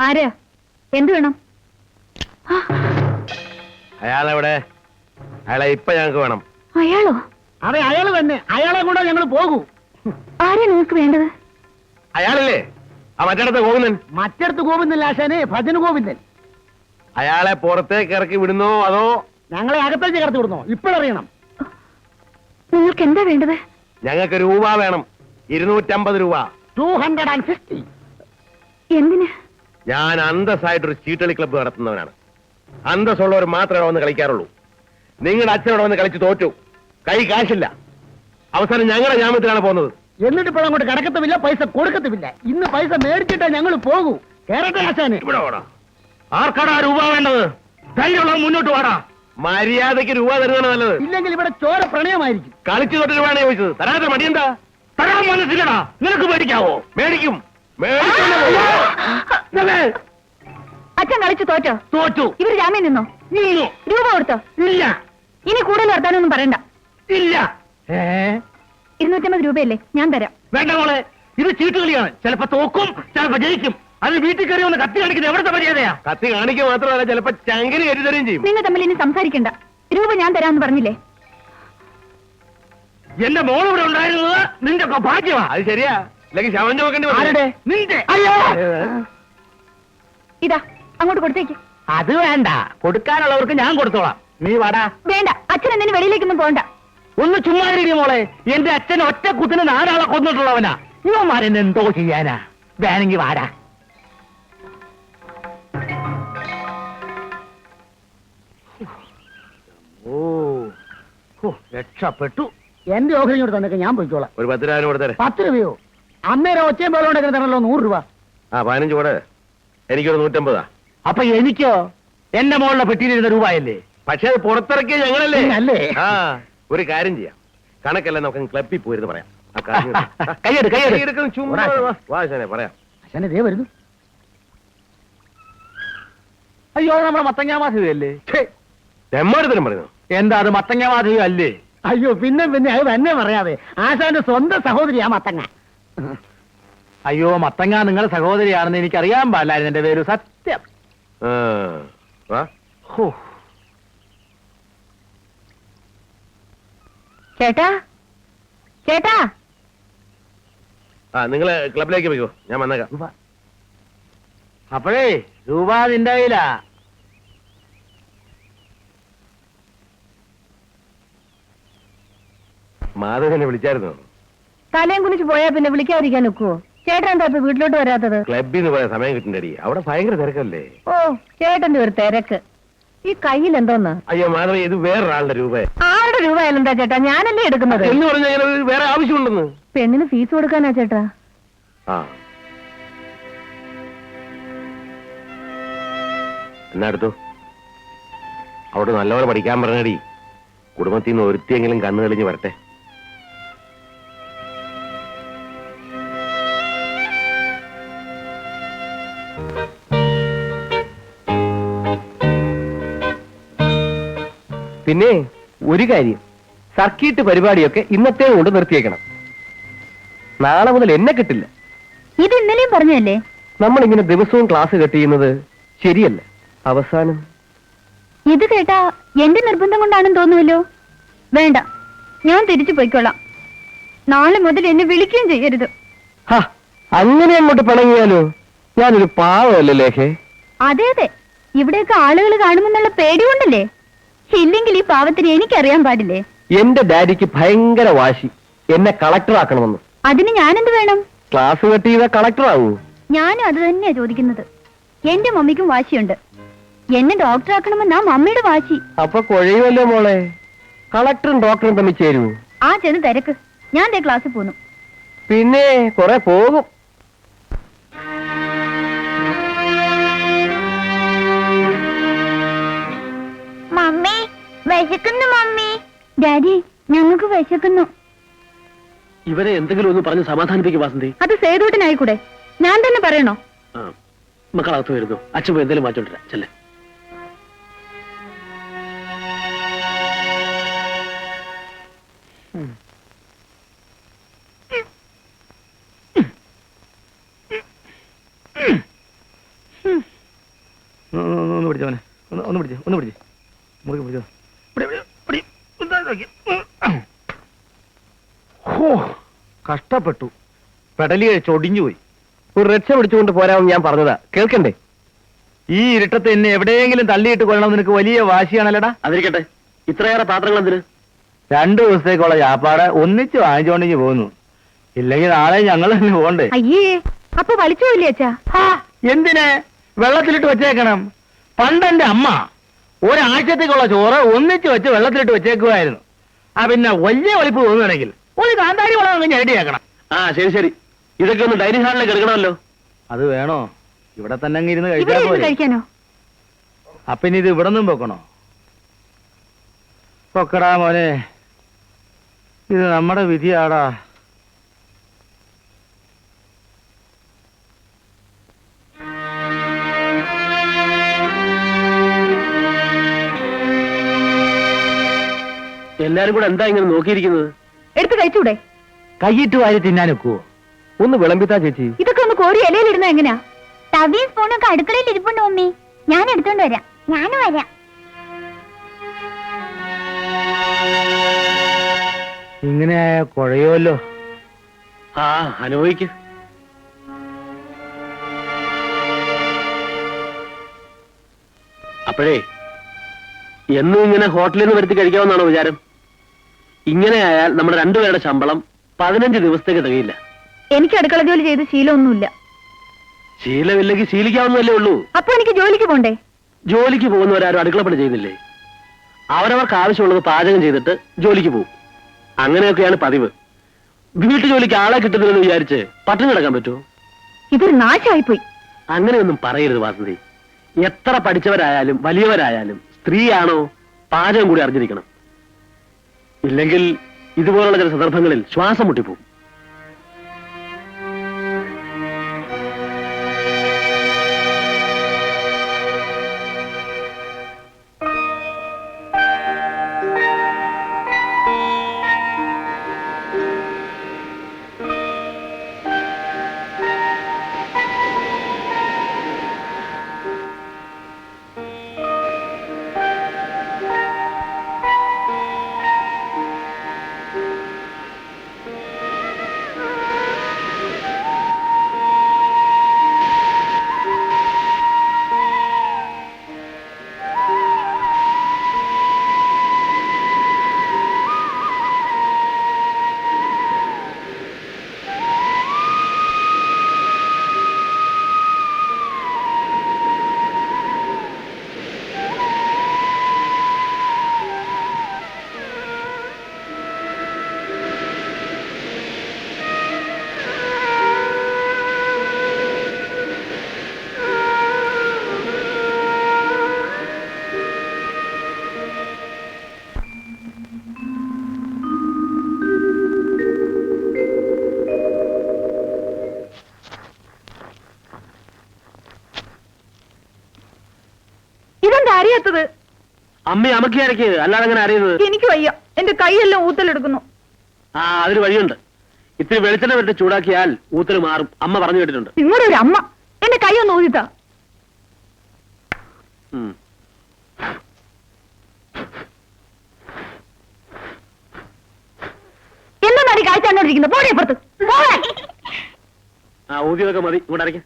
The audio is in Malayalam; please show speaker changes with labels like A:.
A: ആരെയാ? എന്ത് വേണം?
B: അയാളെവിടെ? അയാളെ ഇപ്പൊ ഞങ്ങൾക്ക് വേണം.
A: അയാളോ?
C: അതെ, അയാള് തന്നെ. അയാളെ കൂടെ ഞങ്ങൾ പോകൂ.
A: ആരെയാ നിങ്ങൾക്ക് വേണ്ടത്?
B: അയാളല്ലേ ആ മറ്റിടത്ത് ഗോവിന്ദൻ?
C: മറ്റിടത്ത് ഗോവിന്ദൻ ആശാനെ, ഭജന ഗോവിന്ദൻ.
B: അയാളെ പുറത്തേക്ക് ഇറക്കി വിടുന്നോ അതോ
C: ഞങ്ങളെ അകത്തേക്ക് ചേർത്ത് വിടുന്നോ? ഇപ്പോഴറിയണം.
A: നിങ്ങൾക്ക് എന്താ വേണ്ടത്?
B: ഞങ്ങൾക്ക് രൂപ വേണം. 250 രൂപ.
C: 250.
A: എന്തിന്?
B: ഞാൻ അന്തസ്സായിട്ടൊരു ചീട്ടളി ക്ലബ്ബ് നടത്തുന്നവനാണ്. അന്തസ്സുള്ളവർ മാത്രമേ വന്ന് കളിക്കാറുള്ളൂ. നിങ്ങളുടെ അച്ഛനോട് വന്ന് കളിച്ച് തോറ്റു. കൈ കാശില്ല. അവസാനം ഞങ്ങളുടെ ജാമ്യത്തിലാണ് പോകുന്നത്.
C: എന്നിട്ട് ഇപ്പോൾ അങ്ങോട്ട് കിടക്കത്തുമില്ല, പൈസ കൊടുക്കത്തുമില്ല. ഇന്ന് പൈസ മേടിച്ചിട്ടേ ഞങ്ങൾ പോകൂ. കേരളത്തെ ആശാനെ.
B: ഇവിടെ വാടാ.
C: ആർക്കാടാ രൂപ വേണ്ടത്? ധൈര്യമുള്ളത് മുന്നോട്ട് വാടാ.
B: മര്യാദയ്ക്ക് രൂപ തരുന്നതാണ് നല്ലത്.
C: ഇല്ലെങ്കിൽ ഇവിടെ ചോര പ്രണയമായിരിക്കും.
B: കളിച്ചു തൊട്ട് രൂപയാണ് ചോദിച്ചത്. തരാത്ത മടിയെന്താ?
C: തരാൻ മനസ്സില്ലടാ. നിനക്ക് മേടിക്കാവോ?
B: മേടിക്കും.
A: അച്ഛൻ കളിച്ചു തോറ്റോ?
C: തോറ്റു.
A: ഇവര് ജാമ്യം നിന്നോ?
C: നിന്നു.
A: രൂപ കൊടുത്തോ?
C: ഇല്ല.
A: ഇനി കൂടുതൽ വർത്താനൊന്നും പറയണ്ട.
C: ഇല്ല.
A: 250 രൂപയല്ലേ, ഞാൻ തരാം.
C: വേണ്ട മോളെ, ഇത് ചീട്ടുകളിയാണ്. ചിലപ്പോ തോക്കും, ചിലപ്പോ ജയിക്കും. അത് വീട്ടിൽ കയറി ഒന്ന് കത്തി കാണിക്കുന്നത് എവിടുത്തെ മര്യാദയാ?
B: കത്തി കാണിക്കുക മാത്രമല്ല, ചിലപ്പോ ചങ്കിന് കയറ്റി തരുകയും ചെയ്യും.
A: നിങ്ങൾ തമ്മിൽ ഇനി സംസാരിക്കണ്ട. രൂപ ഞാൻ തരാമെന്ന് പറഞ്ഞില്ലേ?
C: എന്റെ മോൾ ഇവിടെ ഉണ്ടായിരുന്നത് നിന്റെ ഭാഗ്യമാ.
B: അത് ശരിയാ. അല്ലെങ്കിൽ ശവം നോക്കേണ്ടി
C: ആരുടെ? നിന്റെ. അയ്യോ,
A: ഇതാ അങ്ങോട്ട് കൊടുത്തേക്ക്.
C: അത് വേണ്ട. കൊടുക്കാനുള്ളവർക്ക് ഞാൻ കൊടുത്തോളാം. നീ വാടാ.
A: വേണ്ട, അച്ഛൻ എന്തിനു വെളിയിലേക്കൊന്നും പോകണ്ട.
C: ഒന്ന് ചുമ്മാതിരി മോളെ. എന്റെ അച്ഛൻ ഒറ്റ കുത്തിന് 4 ആളെ കൊന്നിട്ടുള്ളവനാ. ഇവന്മാരെന്നെ എന്തോ ചെയ്യാനാ? വേണമെങ്കിൽ വാടാ. രക്ഷപ്പെട്ടു. എന്റെ ഓഹരി ഇങ്ങോട്ട് തന്നൊക്കെ ഞാൻ പോയിക്കോളാം.
B: ഒരു 10 രൂപ കൊടുത്തേ.
C: 10 രൂപയോ? അന്നേരം ഒച്ചയും പോലെ ഉണ്ടെങ്കിൽ തരണല്ലോ 100 രൂപ.
B: 15 കൂടെ. എനിക്കൊരു 150.
C: അപ്പൊ എനിക്കോ? എന്റെ മോളുടെ പെട്ടിയിലിരുന്ന രൂപയല്ലേ?
B: പക്ഷെ അത് പുറത്തിറക്കിയ ഞങ്ങളല്ലേ?
C: അല്ലേ?
B: ആ, ഒരു കാര്യം ചെയ്യാം. കണക്കെല്ലാം നമുക്ക് ക്ലബ്ബിൽ പോയിരുന്നു പറയാം.
C: കൈയ്യെടു.
B: ചുമ്മാ വാ ശനെ പറയാം.
C: അച്ഛനെ ദേ വരുന്നു. അയ്യോ, നമ്മുടെ മത്തങ്ങ മാധവിയല്ലേ?
B: തെമ്മാടിത്തരം പറയുന്നു.
C: എന്താ അത് മത്തങ്ങ മാധവി അല്ലേ? അയ്യോ, പിന്നെ അത് തന്നെ പറയാതെ. ആശാന്റെ സ്വന്തം സഹോദരിയാ മത്തങ്ങ. അയ്യോ, മത്തങ്ങ നിങ്ങളുടെ സഹോദരിയാണെന്ന് എനിക്കറിയാൻ പാടില്ലായിരുന്നു. എന്റെ പേര് സത്യം.
A: ചേട്ടാ, ചേട്ടാ,
B: നിങ്ങള് ക്ലബിലേക്ക് പോയിക്കോ, ഞാൻ വന്നേക്കാം.
C: അപ്പോഴേ രൂപ നിന്റെ കയ്യിലാ.
B: മാധവനെ വിളിച്ചായിരുന്നു.
A: തലയും കുനിച്ച് പോയാ പിന്നെ വിളിക്കാതിരിക്കാൻ നിൽക്കുവോ? ചേട്ടൻ എന്താ ഇപ്പൊ വീട്ടിലോട്ട് വരാത്തത്?
B: ക്ലബിൽ നിന്ന് പോയ സമയം കിട്ടണ്ടടി. അവിടെ ഭയങ്കര തിരക്കല്ലേ.
A: ഓ, ചേട്ടന്റെ ഒരു തിരക്ക്. ഈ കയ്യിൽ എന്തോന്ന്?
B: അയ്യോ മാധവ, ഇത് വേറൊരാളുടെ രൂപ.
A: ആരുടെ രൂപ എന്താ ചേട്ടാ? ഞാനല്ലേ എടുക്കുന്നത്.
B: എന്ന് പറഞ്ഞാൽ വേറെ ആവശ്യമുണ്ടെന്ന്.
A: പെണ്ണിന് ഫീസ് കൊടുക്കാനാ ചേട്ടാ.
B: എന്നാ എടുത്തു. അവിടെ നല്ലപോലെ പഠിക്കാൻ പറഞ്ഞടി. കുടുംബത്തിൽ നിന്ന് ഒരുത്തിയെങ്കിലും കണ്ണു തെളിഞ്ഞ് വരട്ടെ.
D: പിന്നെ ഒരു കാര്യം, സർക്കിട്ട് പരിപാടിയൊക്കെ ഇന്നത്തെ കൊണ്ട് നിർത്തിയേക്കണം. നാളെ മുതൽ എന്നെ കിട്ടില്ല.
A: ഇത് ഇന്നലെയും പറഞ്ഞല്ലേ?
D: നമ്മളിങ്ങനെ ദിവസവും ക്ലാസ് കട്ട് ചെയ്യുന്നത് ശരിയല്ല. അവസാനം
A: ഇത് കേട്ടാ എന്റെ നിർബന്ധം കൊണ്ടാണെന്ന് തോന്നുമല്ലോ. വേണ്ട, ഞാൻ തിരിച്ചു പോയിക്കൊള്ളാം. നാളെ മുതൽ എന്നെ വിളിക്കുകയും ചെയ്യരുത്.
D: അങ്ങനെ അങ്ങോട്ട് പിണങ്ങിയാലോ? ഞാനൊരു പാവമല്ലേ ലേഖേ?
A: അതെ അതെ, ഇവിടെയൊക്കെ ആളുകൾ കാണുമെന്നുള്ള പേടി കൊണ്ടല്ലേ. ഇല്ലെങ്കിൽ ഈ പാവത്തിന് എനിക്കറിയാൻ പാടില്ലേ?
D: എന്റെ ഡാഡിക്ക് ഭയങ്കര വാശി, എന്നെ കളക്ടർ ആക്കണമെന്ന്.
A: അതിന് ഞാനെന്ത് വേണം?
D: ക്ലാസ് കട്ട് ചെയ്ത കളക്ടർ ആവൂ?
A: ഞാനും അത് തന്നെയാ ചോദിക്കുന്നത്. എന്റെ മമ്മിക്കും വാശിയുണ്ട്. എന്നെ ഡോക്ടർ ആക്കണമെന്നാ മമ്മിയുടെ വാശി.
D: അപ്പൊ കുഴയുമല്ലോ മോളെ. കളക്ടറും ഡോക്ടറും തമ്മിൽ ചേരൂ.
A: ആ ചെന്ന് തിരക്ക്. ഞാൻ ദേ ക്ലാസ്സിൽ പോന്നു.
D: പിന്നെ കുറെ പോകും.
A: മമ്മി വിശക്കുന്നു. മമ്മി, ഡാഡി ഞങ്ങൾക്ക് വിശക്കുന്നു.
C: ഇവരെ എന്തെങ്കിലും ഒന്ന് പറഞ്ഞ് സമാധാനിപ്പിക്കും വാസന്തി.
A: അത് സേതുട്ടനായിക്കൂടെ? ഞാൻ തന്നെ പറയണോ?
C: മക്കളകത്ത് വരുന്നു. അച്ഛൻ പോയി എന്തെങ്കിലും മാറ്റോണ്ടിരാ. ചെല്ലേ. പിടിച്ചവനെ, ഒന്ന് പിടിച്ച് മുറുകെ പിടിച്ചോ. കഷ്ടപ്പെട്ടു, പെടലി ചൊടിഞ്ഞുപോയി.
D: ഒരു രക്ഷ പിടിച്ചുകൊണ്ട് പോരാമെന്ന് ഞാൻ പറഞ്ഞതാ, കേൾക്കണ്ടേ?
C: ഈ ഇരുട്ടത്ത് എന്നെ എവിടെയെങ്കിലും തള്ളിയിട്ട് കൊല്ലണം നിനക്ക് വലിയ വാശിയാണല്ലടാ.
B: അതിരിക്കട്ടെ, ഇത്രയേറെ പാത്രങ്ങൾ എന്തിന്?
C: 2 ദിവസത്തേക്കുള്ള ചാപ്പാട് ഒന്നിച്ച് വാങ്ങിച്ചോണ്ടിഞ്ഞ് പോകുന്നു. ഇല്ലെങ്കിൽ നാളെ ഞങ്ങൾ തന്നെ പോകണ്ടേ.
A: അയ്യേ, അപ്പൊ വലിച്ചു പോയില്ലേ അച്ഛാ?
C: എന്തിന് വെള്ളത്തിലിട്ട് വെച്ചേക്കണം? പണ്ടെന്റെ അമ്മ ഒരാഴ്ചത്തേക്കുള്ള ചോറ് ഒന്നിച്ച് വെച്ച് വെള്ളത്തിലിട്ട് വെച്ചേക്കുമായിരുന്നു. പിന്നെ വലിയ വലിപ്പ് തോന്നുകയാണെങ്കിൽ ഒരു കാന്താരി വളം അങ്ങ് ഞെരടിയാക്കണം.
B: ശരി, ഇതൊക്കെ ഒന്ന് ഡൈനിങ് ഹാളിലേക്ക് എടുക്കണമല്ലോ.
C: അത് വേണോ? ഇവിടെ തന്നെ അങ്ങ് ഇരുന്ന്
A: ഇവിടെ
C: കഴിച്ചാൽ
A: ഇരുന്ന്
C: പോലെ.
A: കഴിക്കാനോ?
C: അപ്പൊ ഇനി ഇത് ഇവിടെ നിന്നും വെക്കണോ? പൊക്കടാ മോനെ, ഇത് നമ്മുടെ വിധിയാടാ.
B: എല്ലാരും കൂടെ എന്താ ഇങ്ങനെ നോക്കിയിരിക്കുന്നത്?
A: എടുത്ത് കഴിച്ചൂടെ?
C: കൈയിട്ട് വാരി തിന്നാനൊക്കുവോ?
D: ഒന്ന് വിളമ്പിത്താ ചേച്ചി.
A: ഇതൊക്കെ ഒന്ന് കോരി ഇലയിലിടുന്ന എങ്ങനെയാ? തവിയും സ്പൂണൊക്കെ അടുക്കളയിൽ ഇരിപ്പുണ്ട് മമ്മി, ഞാൻ എടുത്തോണ്ട് വരാം. ഞാനും വരാം.
C: ഇങ്ങനെ കുഴയുമല്ലോ.
B: അനുഭവിക്ക്. അപ്പോഴേ എന്നും ഇങ്ങനെ ഹോട്ടലിൽ നിന്ന് വരുത്തി കഴിക്കാമെന്നാണോ വിചാരം? ഇങ്ങനെയായാൽ നമ്മുടെ 2 പേരുടെ ശമ്പളം 15 ദിവസത്തേക്ക് തികയില്ല.
A: എനിക്ക് അടുക്കള ജോലി ചെയ്ത് ശീലമൊന്നുമില്ല.
B: ശീലമില്ലെങ്കിൽ ശീലിക്കാവുന്നതല്ലേ ഉള്ളൂ.
A: അപ്പൊ എനിക്ക് ജോലിക്ക് പോണ്ടേ?
B: ജോലിക്ക് പോകുന്നവരാരും അടുക്കളപ്പണി ചെയ്യുന്നില്ലേ? അവരവർക്ക് ആവശ്യമുള്ളത് പാചകം ചെയ്തിട്ട് ജോലിക്ക് പോകും. അങ്ങനെയൊക്കെയാണ് പതിവ്. വീട്ടു ജോലിക്ക് ആളെ കിട്ടുന്നില്ലെന്ന് വിചാരിച്ച് പട്ടിണി കിടക്കാൻ പറ്റുമോ?
A: ഇതൊരു നാശമായിപ്പോയി.
B: അങ്ങനെയൊന്നും പറയരുത് വാസന്തി. എത്ര പഠിച്ചവരായാലും വലിയവരായാലും സ്ത്രീയാണോ പാചകം കൂടി അറിഞ്ഞിരിക്കണം. ഇല്ലെങ്കിൽ ഇതുപോലുള്ള ചില സന്ദർഭങ്ങളിൽ ശ്വാസം മുട്ടിപ്പോകും.
A: ഇതെന്താ അറിയാത്തത്?
B: അമ്മ അമക്കി അരക്ക്, അല്ലാതെ അങ്ങനെ അറിയുന്നത്.
A: എനിക്ക് വയ്യ, എന്റെ കൈയെല്ലാം ഊത്തലെടുക്കുന്നു.
B: അതിന് വഴിയുണ്ട്. ഇത്തിരി വെളിച്ചെണ്ണ വിട്ട് ചൂടാക്കിയാൽ ഊത്തല് മാറും. അമ്മ പറഞ്ഞു കേട്ടിട്ടുണ്ട്.
A: നിങ്ങളുടെ ഒരു അമ്മ എന്റെ കൈ ഒന്ന് ഊതിത്താ. എന്താണ് കാഴ്ച കണ്ടോണ്ടിരിക്കുന്നത്? പോടെ അപ്പുറത്ത്.
B: ഊതിയതൊക്കെ മതി, ഇങ്ങോട്ട് അരയ്ക്ക്.